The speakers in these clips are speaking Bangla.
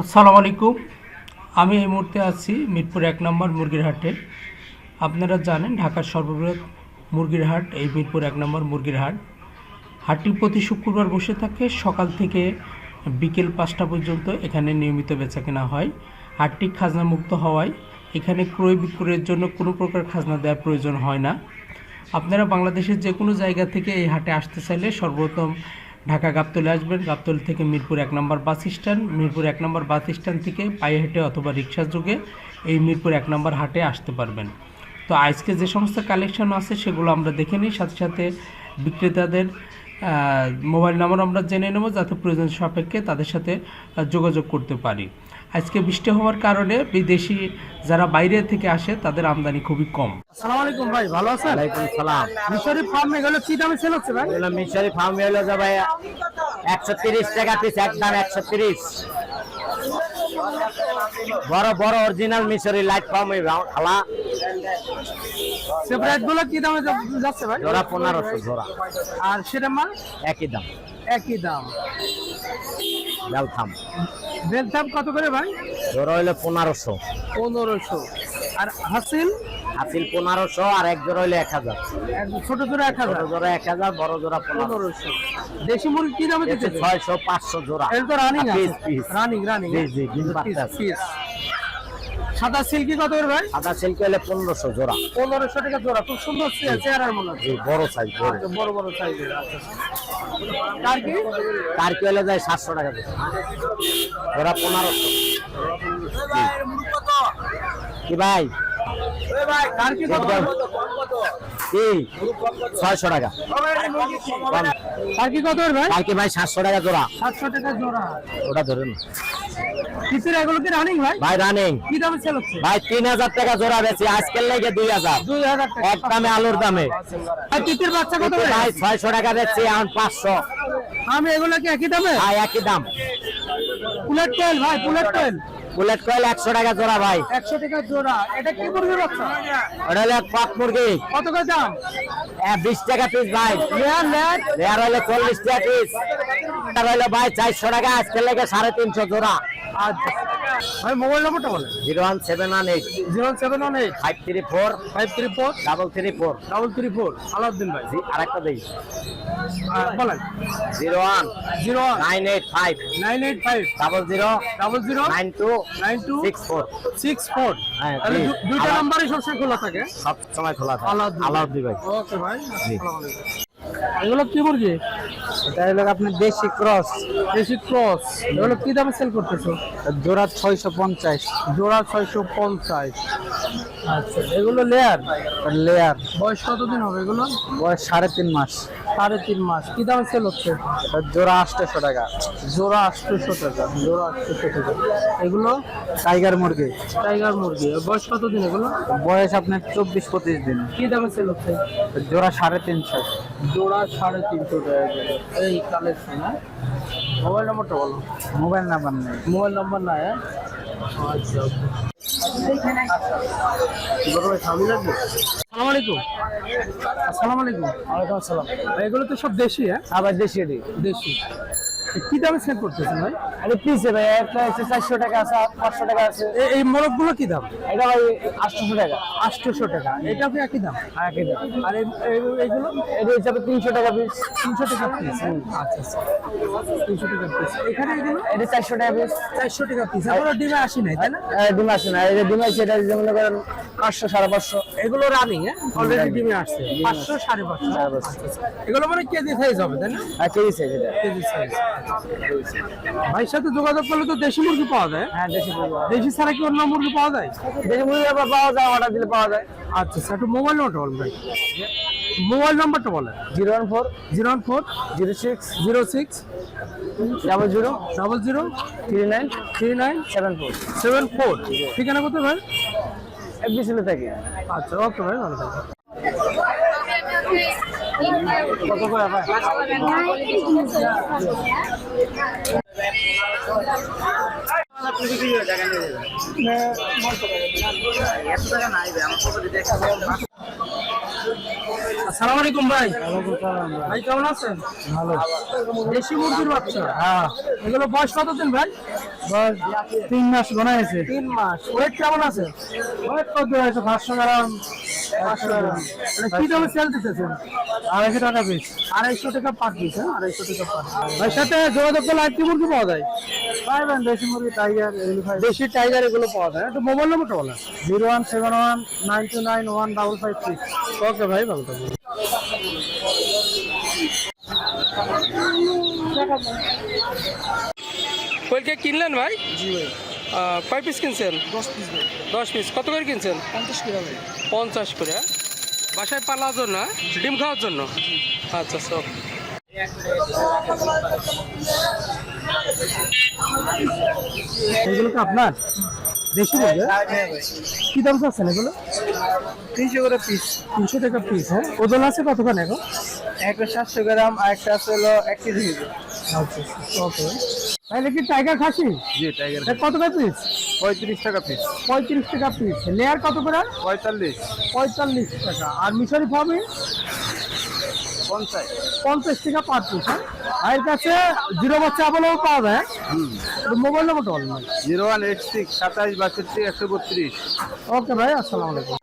আসসালামু আলাইকুম। আমি এই মুহূর্তে আছি মিরপুর ১ নম্বর মুরগির হাটে। আপনারা জানেন ঢাকার সর্ববৃহৎ মুরগির হাট এই মিরপুর ১ নম্বর মুরগির হাট। হাটটি প্রতি শুক্রবার বসে থাকে সকাল থেকে বিকেল ৫টা পর্যন্ত। এখানে নিয়মিত বেচাকেনা হয়। হাটটি খাজনামুক্ত হওয়ায় এখানে ক্রয় বিক্রয়ের জন্য কোনো প্রকার খাজনা দেওয়ার প্রয়োজন হয় না। আপনারা বাংলাদেশের যে কোনো জায়গা থেকে এই হাটে আসতে চাইলে সর্বপ্রথম ঢাকা গাবতলী আসবেন। গাবতলী থেকে মিরপুর ১ নম্বর বাস স্ট্যান্ড, মিরপুর ১ নম্বর বাস স্ট্যান্ড থেকে পায়ে হেঁটে অথবা রিক্সার যোগে এই মিরপুর ১ নম্বর হাটে আসতে পারবেন। তো আজকে যে সমস্ত কালেকশন আছে সেগুলো আমরা দেখে নিই, সাথে সাথে বিক্রেতাদের মোবাইল নাম্বার আমরা জেনে নেব যাতে প্রয়োজন সাপেক্ষে তাদের সাথে যোগাযোগ করতে পারি। আজকে বৃষ্টি হওয়ার কারণে বিদেশি যারা বাইরে থেকে আসে তাদের আমদানি খুবই কম। আসসালামু আলাইকুম ভাই, ভালো আছেন? ওয়ালাইকুম সালাম। মিশরি ফার্ম এগুলো কি দামে সেল হচ্ছে ভাই? এগুলো মিশরি ফার্ম হলো যে ভাই 130 টাকা পিস, একদম 130। বড় বড় অরিজিনাল মিশরি লাইট ফার্ম খালা। সেপারেট গুলো কি দামে যাচ্ছে ভাই? জোড়া 1500 জোড়া। আর সেটা মাল একই দাম। একই দাম। বেলথাম বেলথাম কত করে ভাই? জোড়া হলো 1500। 1500। আর হাসিল? হাসিল 1500 আর এক জোড়া হলো 1000। ছোট জোড়া 1000। ছোট জোড়া 1000, বড় জোড়া 1500। দেশি মুরগি কি দামে দিচ্ছে? 600 500 জোড়া। এটা তো রানিং আছে। পিস রানিং জি জি ডিম পাতা। পিস। সাদা সিল্কি কত করে ভাই? সাদা সিল্ক হলো 1500 জোড়া। 1500 টাকা জোড়া। খুব সুন্দর চেহারার মনে হচ্ছে। জি বড় সাইজ, বড় বড় সাইজের। টার্কি? টার্কি হলো যায় 700 টাকা জোড়া। 1500। কি ভাই টার্কি কত? কি 600 টাকা। টার্কি কত ভাই? টার্কি ভাই 700 টাকা জোড়া। 700 টাকা জোড়া। ওটা ধরুন কিসের এগুলো কি রানিং ভাই? ভাই রানিং। কি দামে সেল হচ্ছে? ভাই 3000 টাকা জোড়া বেশি, আজকের লাগে 2000। 2000 টাকা। এক দামে আলুর দামে। আর তিতির বাচ্চা কত ভাই? ভাই 600 টাকা বেচছি, এখন 500। আমি এগুলো কি একই দামে? ভাই একই দাম। বুলেট টেল ভাই, বুলেট টেল। বুলেট কয়েল 100 টাকা জোড়া ভাই। 100 টাকা জোড়া। এটা কি মুরগির বাচ্চা? ওটা হলো পাক মুরগি। কত করে দাম? 20 টাকা পিস ভাই। লেয়ার লেয়ার লেয়ার হলো 40 টাকা পিস। আর হলো ভাই 400 টাকা, আজকের লাগে 350 জোড়া। আচ্ছা ভাই, মোবাইল নম্বরটা বলেন। 01718 0718 534 534 334। 334। আলাউদ্দিন ভাই। জি আরেকটা দেই। বলেন। 01 01 985 985 00 00 92 92 64। 64। হ্যাঁ, তাহলে জি। দুইটা নাম্বারই সবসময় খোলা থাকে। সব সময় খোলা থাকে। আলাউদ্দিন ভাই। ওকে ভাই, জি। আসসালামু আলাইকুম। এগুলো কি মুরগি? এটা হলো আপনার দেশি ক্রস। দেশি ক্রস। এগুলো কি দামে সেল করতেছো? জোড়া 650। জোড়া 650। আচ্ছা, এগুলো লেয়ার? লেয়ার বয়স কতদিন হবে এগুলো? বয়স 3.5 মাস। 3.5 মাস। কি দামে সেল হচ্ছে? জোড়া 800 টাকা। জোড়া 800 টাকা। জোড়া 800 টাকা। এগুলো টাইগার মুরগি। টাইগার মুরগি। বয়স কতদিন এগুলো? বয়স আপনার 24-25 দিন। কি দামে সেল হচ্ছে? জোড়া 350। জোড়া 350 টাকা। এই কালেকশন। হ্যাঁ, মোবাইল নাম্বারটা বলো। মোবাইল নাম্বার নেই। মোবাইল নাম্বার না? হ্যাঁ, আচ্ছা। স্বামী লাগবে। আসসালামু আলাইকুম। আসসালামু আলাইকুম। ওয়ালাইকুম আসসালাম। এগুলো তো সব দেশি? হ্যাঁ, আবার দেশি এটি। দেশি। কি দামে সেল করতেছেন ভাই? আরে পিসে ভাই একটা আছে 400 টাকা আছে, 500 টাকা আছে। এই মোরগগুলো কি দাম? এটা ভাই 800 টাকা। 800 টাকা। এটা কি একই দাম? একই দাম। আর এইগুলো? এটা হিসাবে 300 টাকা পিস। 300 টাকা পিস। আচ্ছা, 300 টাকা পিস। এখানে এগুলো? এটা 400 টাকা পিস। 400 টাকা পিস। এগুলো ডিমে আসি নাই তাই না? ডিম আসে না, এই যে ডিম আছে এটা যেমন করেন 500 550। এগুলো রানিং? হ্যাঁ, অলরেডি ডিমে আসছে। 500 550। এগুলো মানে কেজি সাইজ হবে তাই না? আর কেজি সাইজ এটা। KG size. ভাইয়ের সাথে যোগাযোগ করলে তো দেশি মুরগি পাওয়া যায়? হ্যাঁ দেশি মুরগি। দেশি ছাড়া কি অন্য মুরগি পাওয়া যায়? দেশি মুরগি আবার পাওয়া যায়, অর্ডার দিলে পাওয়া যায়। আচ্ছা স্যার, একটু মোবাইল নাম্বারটা বলুন ভাই। মোবাইল নাম্বারটা বলেন। 014 014 06 06 00 00 39 39 74। 74। ঠিকানা কোথায় ভাই? এফবিসিতে থাকি। আচ্ছা, ওকে ভাই, ভালো থাকবেন। কত করে ভাই? আসসালামু আলাইকুম ভাই। ভাই কেমন আছেন? ভালো। দেশি মুরগির বাচ্চা? হ্যাঁ এগুলো বয়স কতদিন ভাই? বয়স 3 মাস গোনা হয়েছে। 3 মাস। ওয়েট কেমন আছে? ওয়েট কত আছে? 500 গ্রাম। 500 গ্রাম। মানে কি দামে সেল দিতেছেন? 250 টাকা পিস। 250 টাকা পার পিস, হ্যাঁ 250 টাকা পার। ভাই সাথে যোগাযোগ করলে আর কি মুরগি পাওয়া যায়? পাইবেন দেশি মুরগি, টাইগার, এগুলো পাই। দেশি টাইগার এগুলো পাওয়া যায়। একটু মোবাইল নম্বরটা বলেন। 01719291556। ওকে ভাই, ভালো থাকবেন। কোয়েল কেক কিনলেন ভাই? জি ভাই। কয় পিস কিনছেন? 10 পিস ভাই। 10 পিস। কত করে কিনছেন? 50 টাকা ভাই। 50 করে, হ্যাঁ? বাসায় পালার জন্য, হ্যাঁ? ডিম খাওয়ার জন্য? আচ্ছা সব। এগুলো কি আপনার দেশি মুরগি? কি দাম চাচ্ছেন এগুলো? 300 করে পিস। 300 টাকা পিস, হ্যাঁ। ওজন আছে কতখানি এখন? একটা 700 গ্রাম, আর একটা আছে হলো 1 কেজি। আচ্ছা ওকে। তাহলে কি টাইগার খাসি? জি টাইগার। কত করে পিস? 35 টাকা পিস। 35 টাকা পিস। লেয়ার কত করে? 45। 45 টাকা। আর মিশরি ফার্মে 50 টাকা পার পিস, হ্যাঁ। আর এর কাছে 0 বাচ্চা আবলেও পাওয়া যায়। মোবাইল নম্বরটা বলুন ভাই। 0186 27 62 132। ওকে ভাই, আসসালামু আলাইকুম।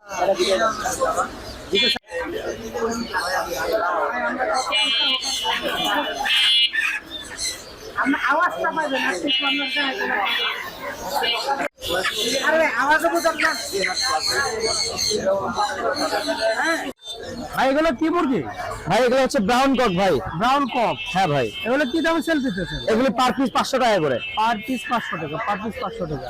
আওয়াজটা পাবেন না, ঠিক আরে আওয়াজ বুঝাম না। ভাই এগুলো কি মুরগি? ভাই এগুলো হচ্ছে ব্রাউন কক ভাই। Brown cock. হ্যাঁ ভাই, এগুলো কি দামে সেল দিতেছেন? এগুলো পার পিস 500 টাকা করে। পার পিস 500 টাকা। পার পিস 500 টাকা।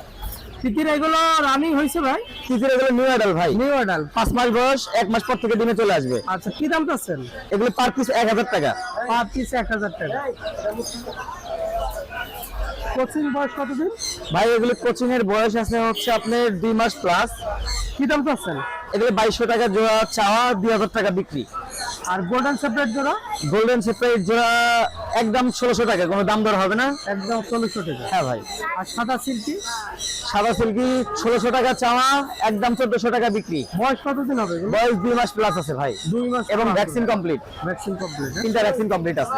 তিতির এগুলো রানিং হয়েছে ভাই? তিতির এগুলো নিউ অ্যাডাল ভাই। New adult. 5 মাস বয়স, 1 মাস পর থেকে ডিমে চলে আসবে। আচ্ছা, কি দাম চাচ্ছেন? এগুলো পার পিস 1000 টাকা। পার পিস 1000 টাকা। কোচিং বয়স কতদিন? ভাই এগুলো কোচিং এর বয়স আছে হচ্ছে আপনার 2 মাস প্লাস। কি দাম চাচ্ছেন? এগুলো 2200 টাকা জোড়া চাওয়া, 2000 টাকা বিক্রি। আর গোল্ডেন সেপারেট জোড়া? গোল্ডেন সেপারেট জোড়া একদম 1600 টাকা, কোনো দাম দর হবে না। একদম 1600 টাকা। হ্যাঁ ভাই। আর সাদা সিল্কি? সাদা সিল্কি 1600 টাকা চাওয়া, একদম 1400 টাকা বিক্রি। বয়স কতদিন হবে এগুলো? বয়স 2 মাস প্লাস আছে ভাই। 2 মাস এবং ভ্যাকসিন কমপ্লিট। Vaccine complete. 3টা ভ্যাকসিন কমপ্লিট আছে।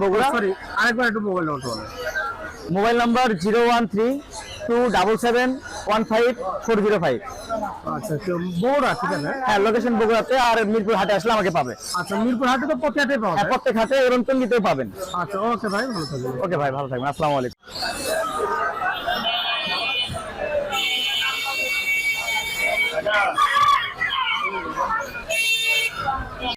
বগুড়া। সরি, আরেকবার একটু মোবাইল নম্বর বলেন। Mobile number 013-277-15405। আচ্ছা, বগুড়া ঠিকানা? হ্যাঁ, লোকেশন বগুড়াতে, আর মিরপুর হাটে আসলে আমাকে পাবে। আচ্ছা, মিরপুর হাটে তো প্রতি হাটে পাওয়া হ্যাঁ, যায়। প্রত্যেক হাটে এবং টঙ্গিতেও পাবেন। আচ্ছা ওকে ভাই, ভালো থাকবেন। ওকে ভাই, ভালো থাকবেন। আসসালামু আলাইকুম।